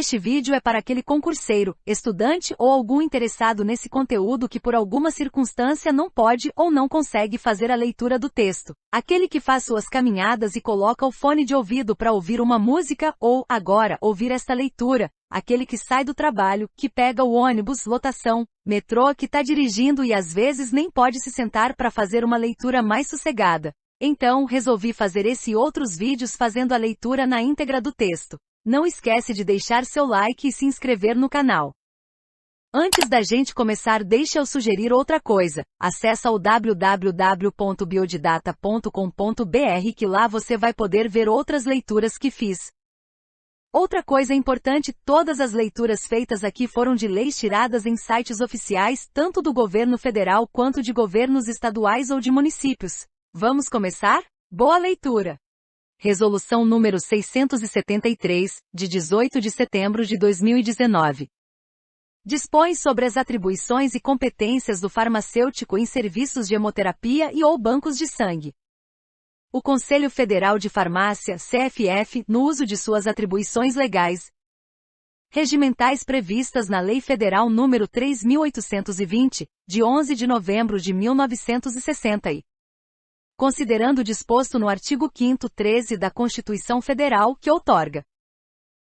Este vídeo é para aquele concurseiro, estudante ou algum interessado nesse conteúdo que por alguma circunstância não pode ou não consegue fazer a leitura do texto. Aquele que faz suas caminhadas e coloca o fone de ouvido para ouvir uma música ou, agora, ouvir esta leitura. Aquele que sai do trabalho, que pega o ônibus, lotação, metrô, que está dirigindo e às vezes nem pode se sentar para fazer uma leitura mais sossegada. Então, resolvi fazer esse e outros vídeos fazendo a leitura na íntegra do texto. Não esquece de deixar seu like e se inscrever no canal. Antes da gente começar, deixa eu sugerir outra coisa. Acessa o www.biodidata.com.br que lá você vai poder ver outras leituras que fiz. Outra coisa importante, todas as leituras feitas aqui foram de leis tiradas em sites oficiais, tanto do governo federal quanto de governos estaduais ou de municípios. Vamos começar? Boa leitura! Resolução número 673, de 18 de setembro de 2019. Dispõe sobre as atribuições e competências do farmacêutico em serviços de hemoterapia e ou bancos de sangue. O Conselho Federal de Farmácia, CFF, no uso de suas atribuições legais, regimentais previstas na Lei Federal número 3.820, de 11 de novembro de 1960 e considerando o disposto no artigo 5º 13 da Constituição Federal, que outorga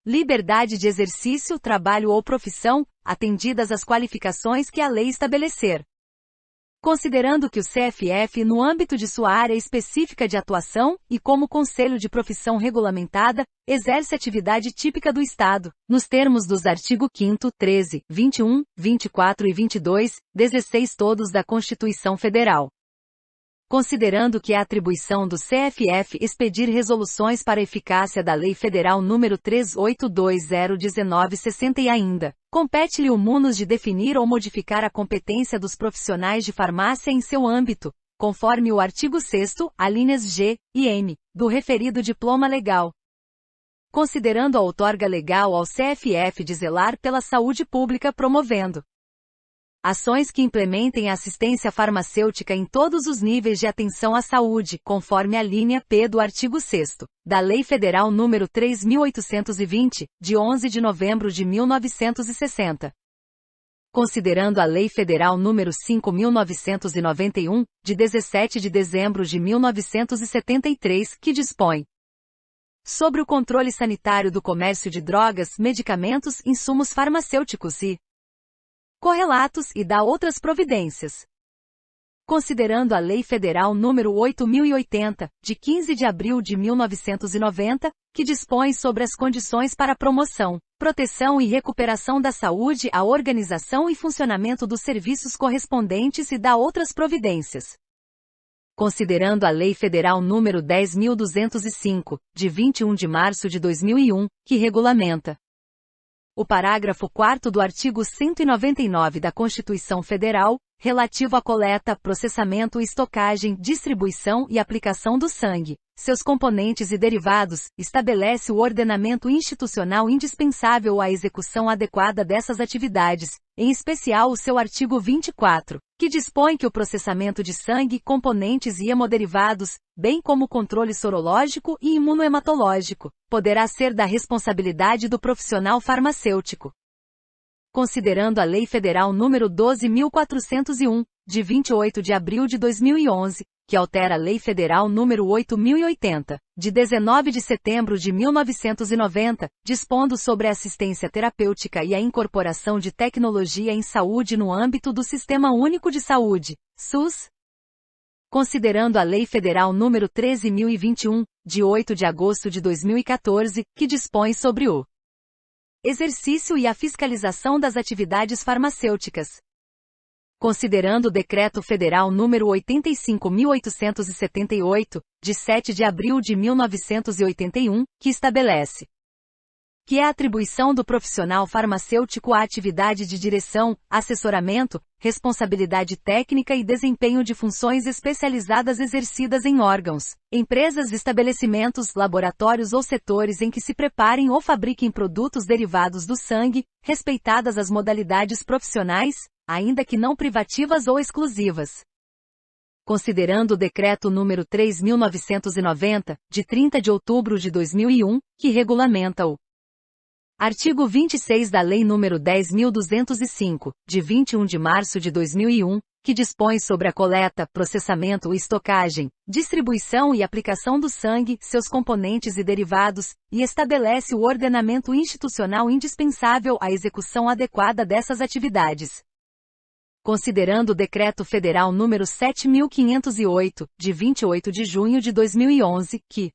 liberdade de exercício, trabalho ou profissão, atendidas as qualificações que a lei estabelecer. Considerando que o CFF, no âmbito de sua área específica de atuação, e como conselho de profissão regulamentada, exerce atividade típica do Estado, nos termos dos artigos 5º, 13, 21, 24 e 22, 16 todos da Constituição Federal. Considerando que é atribuição do CFF expedir resoluções para eficácia da Lei Federal nº 3820/1960 e ainda, compete-lhe o munus de definir ou modificar a competência dos profissionais de farmácia em seu âmbito, conforme o artigo 6º, alíneas G e M, do referido diploma legal. Considerando a outorga legal ao CFF de zelar pela saúde pública promovendo ações que implementem a assistência farmacêutica em todos os níveis de atenção à saúde, conforme a linha P do artigo 6º, da Lei Federal nº 3.820, de 11 de novembro de 1960. Considerando a Lei Federal nº 5.991, de 17 de dezembro de 1973, que dispõe sobre o controle sanitário do comércio de drogas, medicamentos, insumos farmacêuticos e correlatos e dá outras providências. Considerando a Lei Federal nº 8.080, de 15 de abril de 1990, que dispõe sobre as condições para a promoção, proteção e recuperação da saúde, a organização e funcionamento dos serviços correspondentes e dá outras providências. Considerando a Lei Federal nº 10.205, de 21 de março de 2001, que regulamenta o parágrafo 4º do artigo 199 da Constituição Federal, relativo à coleta, processamento, estocagem, distribuição e aplicação do sangue, seus componentes e derivados, estabelece o ordenamento institucional indispensável à execução adequada dessas atividades, em especial o seu artigo 24, que dispõe que o processamento de sangue, componentes e hemoderivados, bem como o controle sorológico e imunohematológico, poderá ser da responsabilidade do profissional farmacêutico. Considerando a Lei Federal nº 12.401, de 28 de abril de 2011, que altera a Lei Federal nº 8.080, de 19 de setembro de 1990, dispondo sobre a assistência terapêutica e a incorporação de tecnologia em saúde no âmbito do Sistema Único de Saúde, SUS. Considerando a Lei Federal nº 13.021, de 8 de agosto de 2014, que dispõe sobre o exercício e a fiscalização das atividades farmacêuticas. Considerando o Decreto Federal nº 85.878, de 7 de abril de 1981, que estabelece que é a atribuição do profissional farmacêutico à atividade de direção, assessoramento, responsabilidade técnica e desempenho de funções especializadas exercidas em órgãos, empresas, estabelecimentos, laboratórios ou setores em que se preparem ou fabriquem produtos derivados do sangue, respeitadas as modalidades profissionais, ainda que não privativas ou exclusivas. Considerando o Decreto nº 3.990, de 30 de outubro de 2001, que regulamenta o Artigo 26 da Lei nº 10.205, de 21 de março de 2001, que dispõe sobre a coleta, processamento, estocagem, distribuição e aplicação do sangue, seus componentes e derivados, e estabelece o ordenamento institucional indispensável à execução adequada dessas atividades. Considerando o Decreto Federal nº 7.508, de 28 de junho de 2011, que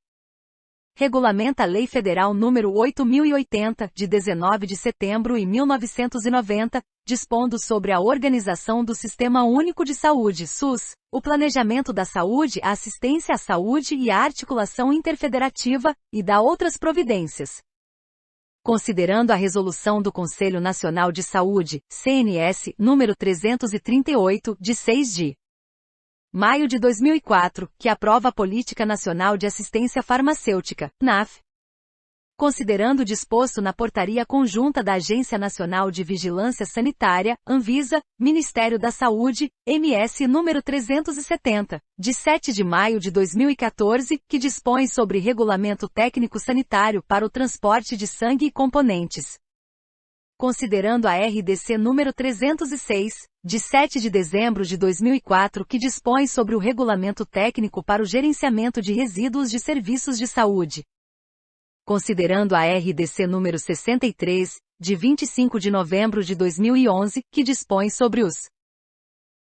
regulamenta a Lei Federal nº 8.080, de 19 de setembro de 1990, dispondo sobre a organização do Sistema Único de Saúde (SUS), o planejamento da saúde, a assistência à saúde e a articulação interfederativa, e da outras providências. Considerando a Resolução do Conselho Nacional de Saúde, CNS, número 338, de 6 de maio de 2004, que aprova a Política Nacional de Assistência Farmacêutica, NAF. Considerando o disposto na Portaria Conjunta da Agência Nacional de Vigilância Sanitária, Anvisa, Ministério da Saúde, MS número 370, de 7 de maio de 2014, que dispõe sobre Regulamento Técnico Sanitário para o transporte de sangue e componentes. Considerando a RDC número 306, de 7 de dezembro de 2004, que dispõe sobre o Regulamento Técnico para o Gerenciamento de Resíduos de Serviços de Saúde. Considerando a RDC número 63, de 25 de novembro de 2011, que dispõe sobre os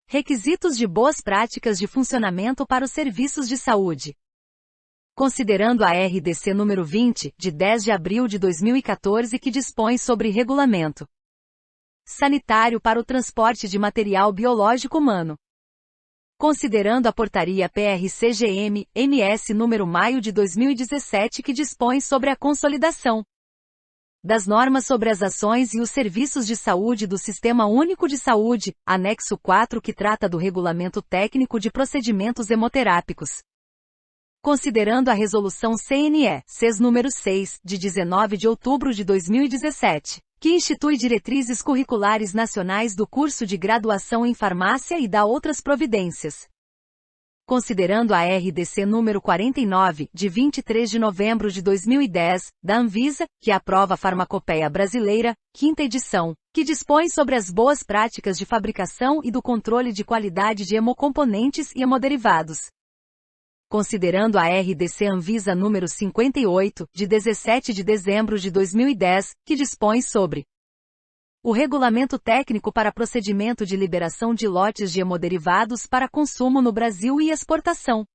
requisitos de boas práticas de funcionamento para os serviços de saúde. Considerando a RDC número 20, de 10 de abril de 2014, que dispõe sobre regulamento sanitário para o transporte de material biológico humano. Considerando a Portaria PRCGM, MS número maio de 2017, que dispõe sobre a consolidação das normas sobre as ações e os serviços de saúde do Sistema Único de Saúde, anexo 4, que trata do Regulamento Técnico de Procedimentos Hemoterápicos. Considerando a Resolução CNE, CES número 6, de 19 de outubro de 2017, que institui diretrizes curriculares nacionais do curso de graduação em farmácia e dá outras providências. Considerando a RDC número 49, de 23 de novembro de 2010, da Anvisa, que aprova a Farmacopeia Brasileira, 5ª edição, que dispõe sobre as boas práticas de fabricação e do controle de qualidade de hemocomponentes e hemoderivados. Considerando a RDC Anvisa número 58, de 17 de dezembro de 2010, que dispõe sobre o Regulamento Técnico para Procedimento de Liberação de Lotes de Hemoderivados para consumo no Brasil e exportação.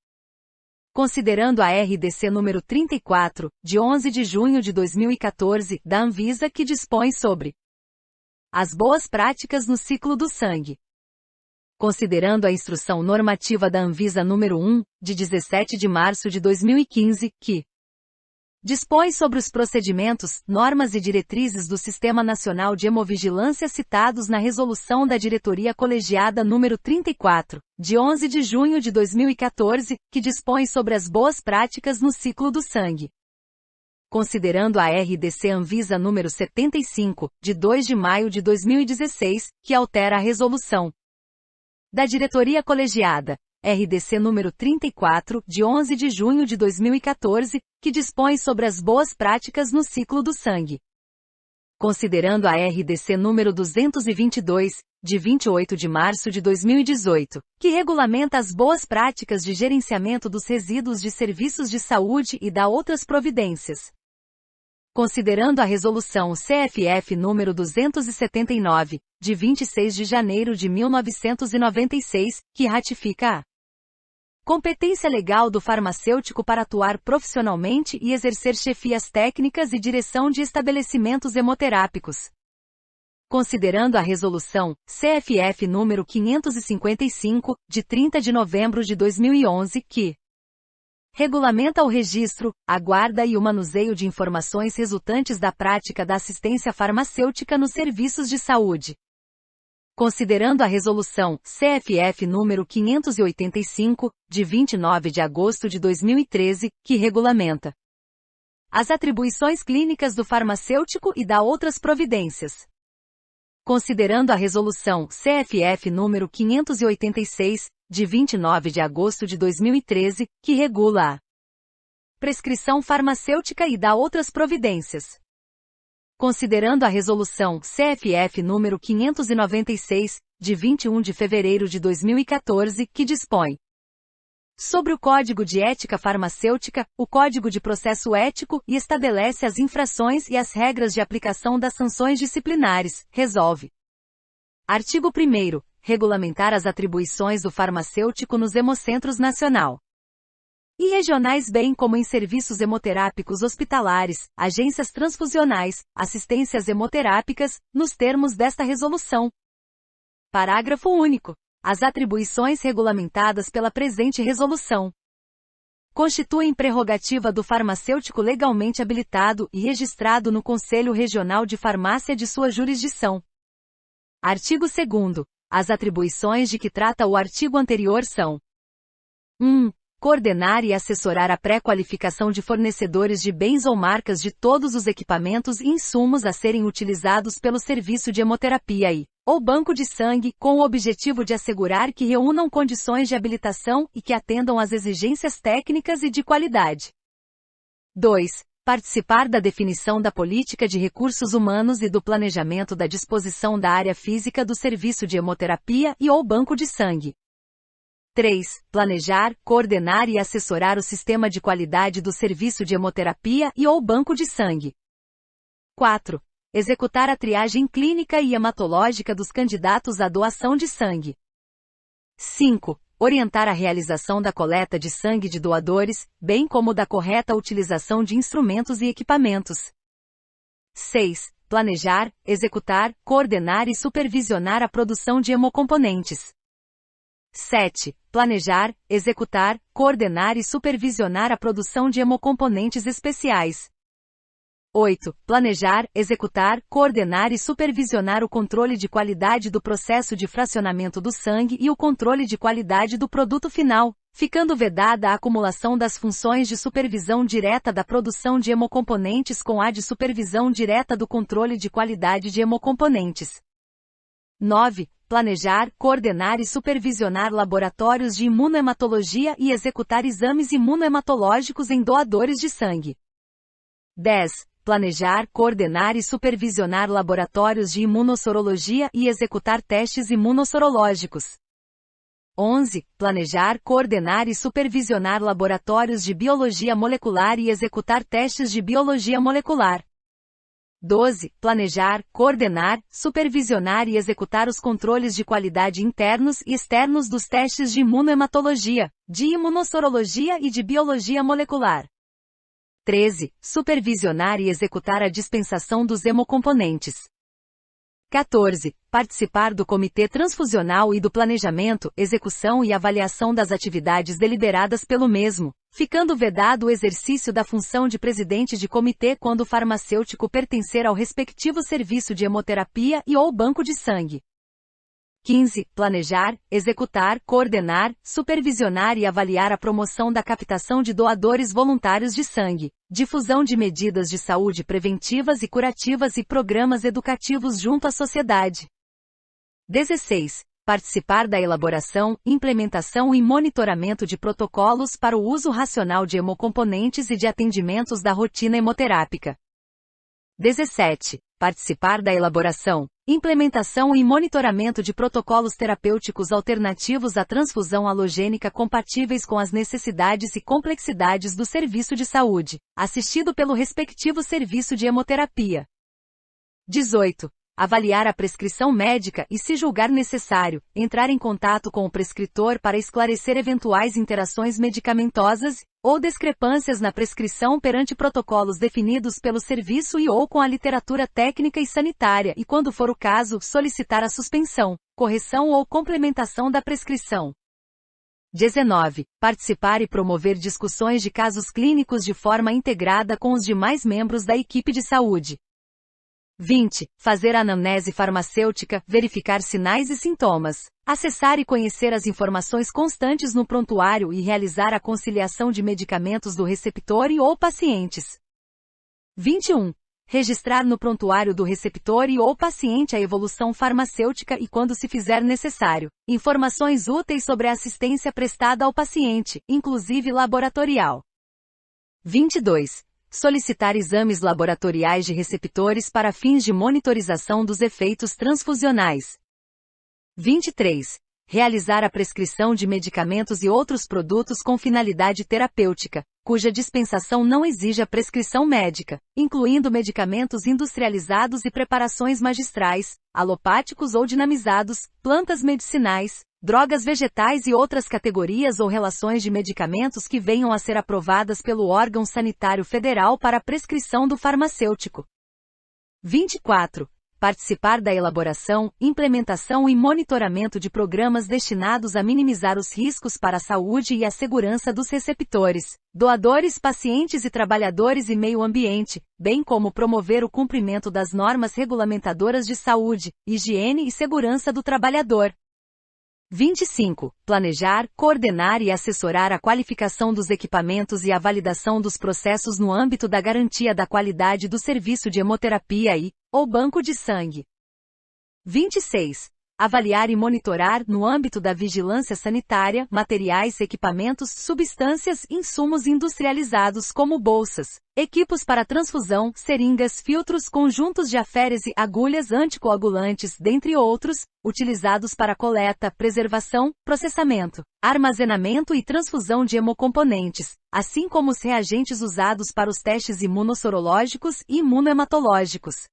Considerando a RDC número 34, de 11 de junho de 2014, da Anvisa, que dispõe sobre as boas práticas no ciclo do sangue. Considerando a Instrução Normativa da Anvisa número 1, de 17 de março de 2015, que dispõe sobre os procedimentos, normas e diretrizes do Sistema Nacional de Hemovigilância citados na Resolução da Diretoria Colegiada número 34, de 11 de junho de 2014, que dispõe sobre as boas práticas no ciclo do sangue. Considerando a RDC Anvisa número 75, de 2 de maio de 2016, que altera a Resolução da Diretoria Colegiada, RDC número 34, de 11 de junho de 2014, que dispõe sobre as boas práticas no ciclo do sangue. Considerando a RDC número 222, de 28 de março de 2018, que regulamenta as boas práticas de gerenciamento dos resíduos de serviços de saúde e dá outras providências. Considerando a Resolução CFF número 279, de 26 de janeiro de 1996, que ratifica a competência legal do farmacêutico para atuar profissionalmente e exercer chefias técnicas e direção de estabelecimentos hemoterápicos. Considerando a Resolução CFF número 555, de 30 de novembro de 2011, que regulamenta o registro, a guarda e o manuseio de informações resultantes da prática da assistência farmacêutica nos serviços de saúde. Considerando a Resolução CFF número 585, de 29 de agosto de 2013, que regulamenta as atribuições clínicas do farmacêutico e dá outras providências. Considerando a Resolução CFF número 586, de 29 de agosto de 2013, que regula a prescrição farmacêutica e dá outras providências. considerando a Resolução CFF número 596, de 21 de fevereiro de 2014, que dispõe sobre o Código de Ética Farmacêutica, o Código de Processo Ético e estabelece as infrações e as regras de aplicação das sanções disciplinares, resolve. Artigo 1º. Regulamentar as atribuições do farmacêutico nos hemocentros nacional e regionais bem como em serviços hemoterápicos hospitalares, agências transfusionais, assistências hemoterápicas, nos termos desta resolução. Parágrafo único. As atribuições regulamentadas pela presente resolução constituem prerrogativa do farmacêutico legalmente habilitado e registrado no Conselho Regional de Farmácia de sua jurisdição. Artigo 2º. As atribuições de que trata o artigo anterior são: 1. Coordenar e assessorar a pré-qualificação de fornecedores de bens ou marcas de todos os equipamentos e insumos a serem utilizados pelo serviço de hemoterapia ou banco de sangue, com o objetivo de assegurar que reúnam condições de habilitação e que atendam às exigências técnicas e de qualidade. 2. Participar da definição da política de recursos humanos e do planejamento da disposição da área física do serviço de hemoterapia e ou banco de sangue. 3. Planejar, coordenar e assessorar o sistema de qualidade do serviço de hemoterapia e ou banco de sangue. 4. Executar a triagem clínica e hematológica dos candidatos à doação de sangue. 5. Orientar a realização da coleta de sangue de doadores, bem como da correta utilização de instrumentos e equipamentos. 6. Planejar, executar, coordenar e supervisionar a produção de hemocomponentes. 7. Planejar, executar, coordenar e supervisionar a produção de hemocomponentes especiais. 8. Planejar, executar, coordenar e supervisionar o controle de qualidade do processo de fracionamento do sangue e o controle de qualidade do produto final, ficando vedada a acumulação das funções de supervisão direta da produção de hemocomponentes com a de supervisão direta do controle de qualidade de hemocomponentes. 9. Planejar, coordenar e supervisionar laboratórios de imunohematologia e executar exames imunohematológicos em doadores de sangue. 10. Planejar, coordenar e supervisionar laboratórios de imunossorologia e executar testes imunossorológicos. 11. Planejar, coordenar e supervisionar laboratórios de biologia molecular e executar testes de biologia molecular. 12. Planejar, coordenar, supervisionar e executar os controles de qualidade internos e externos dos testes de imunohematologia, de imunossorologia e de biologia molecular. 13. Supervisionar e executar a dispensação dos hemocomponentes. 14. Participar do Comitê Transfusional e do planejamento, execução e avaliação das atividades deliberadas pelo mesmo, ficando vedado o exercício da função de presidente de comitê quando o farmacêutico pertencer ao respectivo serviço de hemoterapia e ou banco de sangue. 15. Planejar, executar, coordenar, supervisionar e avaliar a promoção da captação de doadores voluntários de sangue, difusão de medidas de saúde preventivas e curativas e programas educativos junto à sociedade. 16. Participar da elaboração, implementação e monitoramento de protocolos para o uso racional de hemocomponentes e de atendimentos da rotina hemoterápica. 17. Participar da elaboração, implementação e monitoramento de protocolos terapêuticos alternativos à transfusão halogênica compatíveis com as necessidades e complexidades do serviço de saúde, assistido pelo respectivo serviço de hemoterapia. 18. Avaliar a prescrição médica e, se julgar necessário, entrar em contato com o prescritor para esclarecer eventuais interações medicamentosas ou discrepâncias na prescrição perante protocolos definidos pelo serviço e ou com a literatura técnica e sanitária e, quando for o caso, solicitar a suspensão, correção ou complementação da prescrição. 19. Participar e promover discussões de casos clínicos de forma integrada com os demais membros da equipe de saúde. 20. Fazer anamnese farmacêutica, verificar sinais e sintomas, acessar e conhecer as informações constantes no prontuário e realizar a conciliação de medicamentos do receptor e ou pacientes. 21. Registrar no prontuário do receptor e ou paciente a evolução farmacêutica e, quando se fizer necessário, informações úteis sobre a assistência prestada ao paciente, inclusive laboratorial. 22. Solicitar exames laboratoriais de receptores para fins de monitorização dos efeitos transfusionais. 23. Realizar a prescrição de medicamentos e outros produtos com finalidade terapêutica, cuja dispensação não exija prescrição médica, incluindo medicamentos industrializados e preparações magistrais, alopáticos ou dinamizados, plantas medicinais, drogas vegetais e outras categorias ou relações de medicamentos que venham a ser aprovadas pelo órgão sanitário federal para a prescrição do farmacêutico. 24. Participar da elaboração, implementação e monitoramento de programas destinados a minimizar os riscos para a saúde e a segurança dos receptores, doadores, pacientes e trabalhadores e meio ambiente, bem como promover o cumprimento das normas regulamentadoras de saúde, higiene e segurança do trabalhador. 25. Planejar, coordenar e assessorar a qualificação dos equipamentos e a validação dos processos no âmbito da garantia da qualidade do serviço de hemoterapia ou banco de sangue. 26. Avaliar e monitorar, no âmbito da vigilância sanitária, materiais, equipamentos, substâncias, insumos industrializados como bolsas, equipos para transfusão, seringas, filtros, conjuntos de aférese, agulhas anticoagulantes, dentre outros, utilizados para coleta, preservação, processamento, armazenamento e transfusão de hemocomponentes, assim como os reagentes usados para os testes imunossorológicos e imunohematológicos.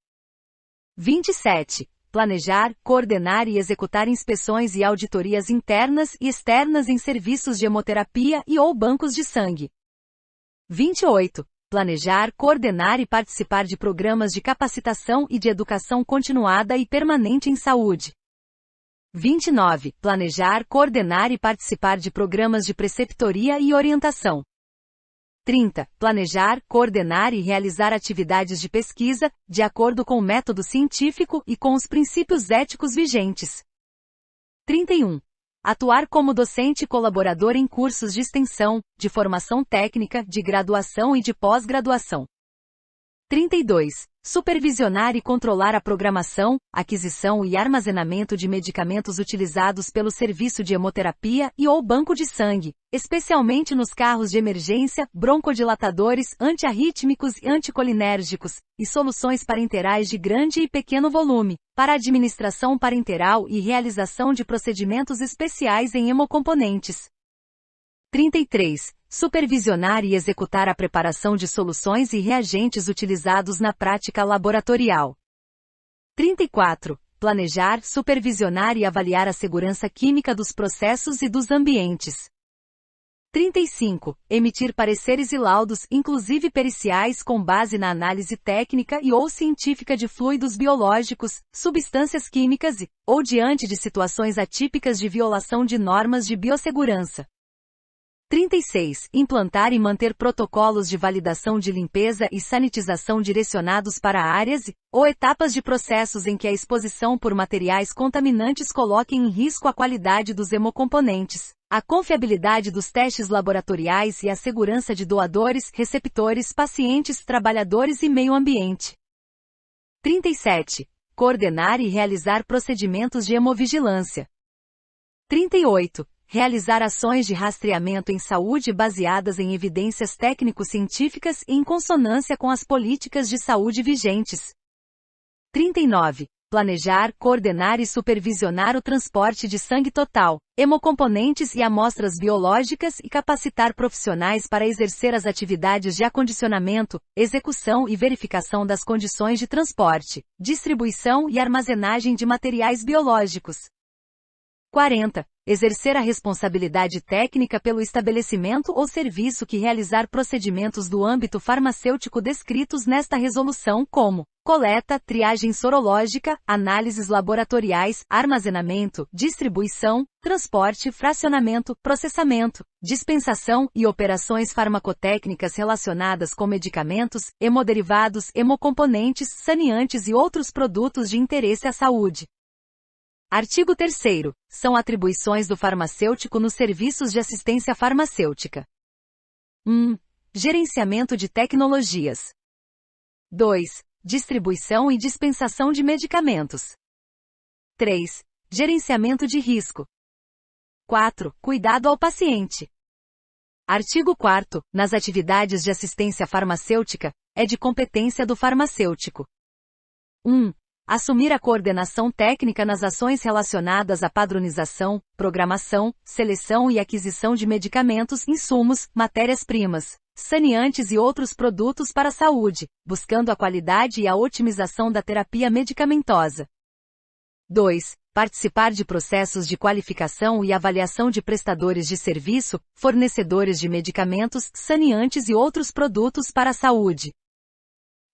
27. Planejar, coordenar e executar inspeções e auditorias internas e externas em serviços de hemoterapia ou bancos de sangue. 28. Planejar, coordenar e participar de programas de capacitação e de educação continuada e permanente em saúde. 29. Planejar, coordenar e participar de programas de preceptoria e orientação. 30. Planejar, coordenar e realizar atividades de pesquisa, de acordo com o método científico e com os princípios éticos vigentes. 31. Atuar como docente colaborador em cursos de extensão, de formação técnica, de graduação e de pós-graduação. 32. Supervisionar e controlar a programação, aquisição e armazenamento de medicamentos utilizados pelo serviço de hemoterapia ou banco de sangue, especialmente nos carros de emergência, broncodilatadores, antiarrítmicos e anticolinérgicos, e soluções parenterais de grande e pequeno volume, para administração parenteral e realização de procedimentos especiais em hemocomponentes. 33. Supervisionar e executar a preparação de soluções e reagentes utilizados na prática laboratorial. 34. Planejar, supervisionar e avaliar a segurança química dos processos e dos ambientes. 35. Emitir pareceres e laudos, inclusive periciais, com base na análise técnica ou científica de fluidos biológicos, substâncias químicas ou diante de situações atípicas de violação de normas de biossegurança. 36. Implantar e manter protocolos de validação de limpeza e sanitização direcionados para áreas ou etapas de processos em que a exposição por materiais contaminantes coloque em risco a qualidade dos hemocomponentes, a confiabilidade dos testes laboratoriais e a segurança de doadores, receptores, pacientes, trabalhadores e meio ambiente. 37. Coordenar e realizar procedimentos de hemovigilância. 38. Realizar ações de rastreamento em saúde baseadas em evidências técnico-científicas e em consonância com as políticas de saúde vigentes. 39. Planejar, coordenar e supervisionar o transporte de sangue total, hemocomponentes e amostras biológicas e capacitar profissionais para exercer as atividades de acondicionamento, execução e verificação das condições de transporte, distribuição e armazenagem de materiais biológicos. 40. Exercer a responsabilidade técnica pelo estabelecimento ou serviço que realizar procedimentos do âmbito farmacêutico descritos nesta resolução como coleta, triagem sorológica, análises laboratoriais, armazenamento, distribuição, transporte, fracionamento, processamento, dispensação e operações farmacotécnicas relacionadas com medicamentos, hemoderivados, hemocomponentes, saneantes e outros produtos de interesse à saúde. Artigo 3º. São atribuições do farmacêutico nos serviços de assistência farmacêutica. 1. Gerenciamento de tecnologias. 2. Distribuição e dispensação de medicamentos. 3. Gerenciamento de risco. 4. Cuidado ao paciente. Artigo 4º. Nas atividades de assistência farmacêutica, é de competência do farmacêutico. 1. Assumir a coordenação técnica nas ações relacionadas à padronização, programação, seleção e aquisição de medicamentos, insumos, matérias-primas, saneantes e outros produtos para a saúde, buscando a qualidade e a otimização da terapia medicamentosa. 2. Participar de processos de qualificação e avaliação de prestadores de serviço, fornecedores de medicamentos, saneantes e outros produtos para a saúde.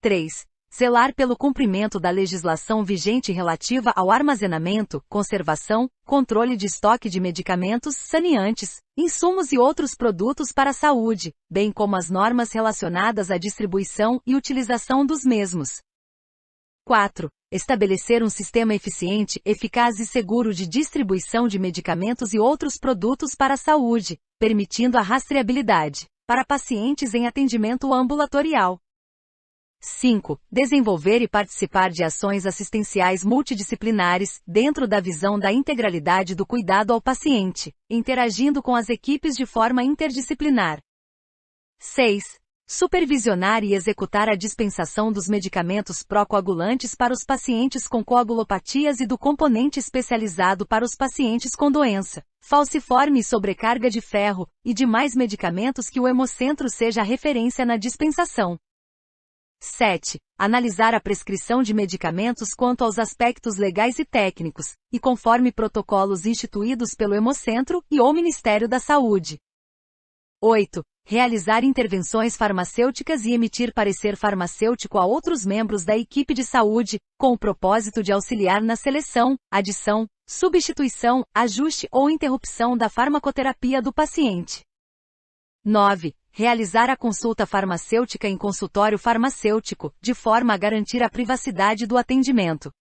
3. Zelar pelo cumprimento da legislação vigente relativa ao armazenamento, conservação, controle de estoque de medicamentos, saneantes, insumos e outros produtos para a saúde, bem como as normas relacionadas à distribuição e utilização dos mesmos. 4. Estabelecer um sistema eficiente, eficaz e seguro de distribuição de medicamentos e outros produtos para a saúde, permitindo a rastreabilidade para pacientes em atendimento ambulatorial. 5. Desenvolver e participar de ações assistenciais multidisciplinares, dentro da visão da integralidade do cuidado ao paciente, interagindo com as equipes de forma interdisciplinar. 6. Supervisionar e executar a dispensação dos medicamentos pró-coagulantes para os pacientes com coagulopatias e do componente especializado para os pacientes com doença falciforme e sobrecarga de ferro, e demais medicamentos que o Hemocentro seja a referência na dispensação. 7. Analisar a prescrição de medicamentos quanto aos aspectos legais e técnicos, e conforme protocolos instituídos pelo Hemocentro e ou Ministério da Saúde. 8. Realizar intervenções farmacêuticas e emitir parecer farmacêutico a outros membros da equipe de saúde, com o propósito de auxiliar na seleção, adição, substituição, ajuste ou interrupção da farmacoterapia do paciente. 9. Realizar a consulta farmacêutica em consultório farmacêutico, de forma a garantir a privacidade do atendimento.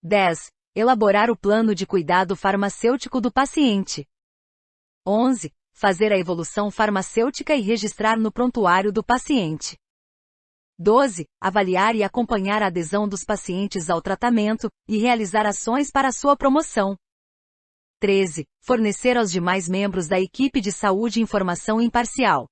10. Elaborar o plano de cuidado farmacêutico do paciente. 11. Fazer a evolução farmacêutica e registrar no prontuário do paciente. 12. Avaliar e acompanhar a adesão dos pacientes ao tratamento, e realizar ações para a sua promoção. 13. Fornecer aos demais membros da equipe de saúde informação imparcial,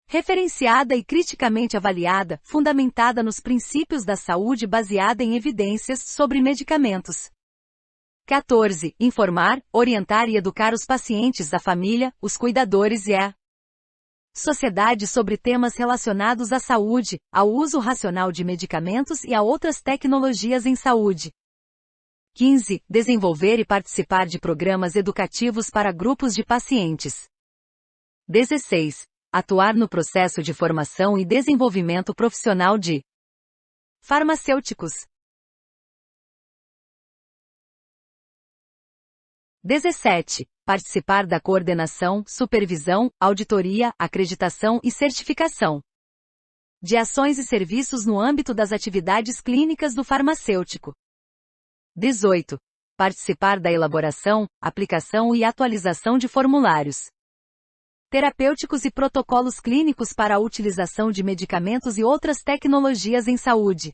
referenciada e criticamente avaliada, fundamentada nos princípios da saúde baseada em evidências sobre medicamentos. 14. Informar, orientar e educar os pacientes, a família, os cuidadores e a sociedade sobre temas relacionados à saúde, ao uso racional de medicamentos e a outras tecnologias em saúde. 15. Desenvolver e participar de programas educativos para grupos de pacientes. 16. Atuar no processo de formação e desenvolvimento profissional de farmacêuticos. 17. Participar da coordenação, supervisão, auditoria, acreditação e certificação de ações e serviços no âmbito das atividades clínicas do farmacêutico. 18. Participar da elaboração, aplicação e atualização de formulários terapêuticos e protocolos clínicos para a utilização de medicamentos e outras tecnologias em saúde.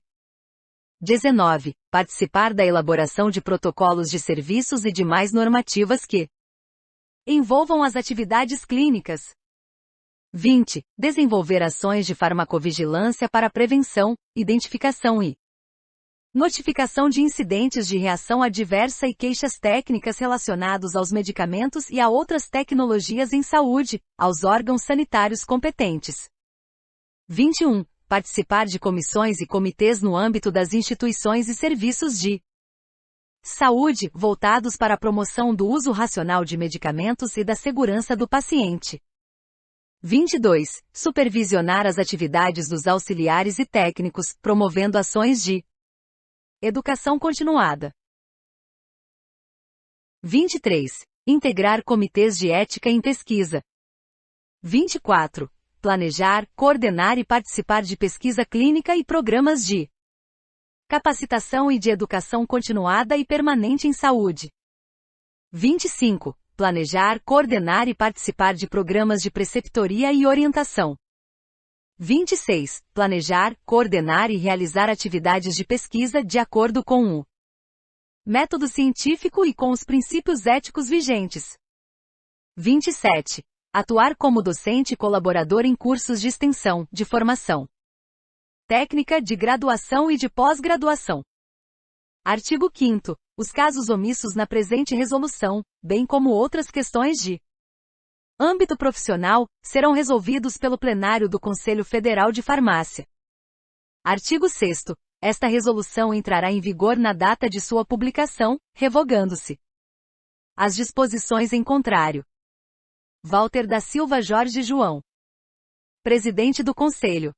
19. Participar da elaboração de protocolos de serviços e demais normativas que envolvam as atividades clínicas. 20. Desenvolver ações de farmacovigilância para prevenção, identificação e notificação de incidentes de reação adversa e queixas técnicas relacionados aos medicamentos e a outras tecnologias em saúde, aos órgãos sanitários competentes. 21. Participar de comissões e comitês no âmbito das instituições e serviços de saúde, voltados para a promoção do uso racional de medicamentos e da segurança do paciente. 22. Supervisionar as atividades dos auxiliares e técnicos, promovendo ações de educação continuada. 23. Integrar comitês de ética em pesquisa. 24. Planejar, coordenar e participar de pesquisa clínica e programas de capacitação e de educação continuada e permanente em saúde. 25. Planejar, coordenar e participar de programas de preceptoria e orientação. 26. Planejar, coordenar e realizar atividades de pesquisa de acordo com o método científico e com os princípios éticos vigentes. 27. Atuar como docente e colaborador em cursos de extensão, de formação técnica, de graduação e de pós-graduação. Artigo 5º. Os casos omissos na presente resolução, bem como outras questões de âmbito profissional, serão resolvidos pelo plenário do Conselho Federal de Farmácia. Artigo 6º. Esta resolução entrará em vigor na data de sua publicação, revogando-se as disposições em contrário. Walter da Silva Jorge João, Presidente do Conselho.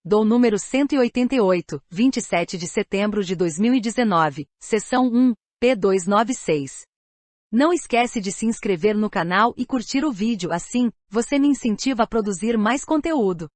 Do número 188, 27 de setembro de 2019, seção 1, P296. Não esquece de se inscrever no canal e curtir o vídeo, assim, você me incentiva a produzir mais conteúdo.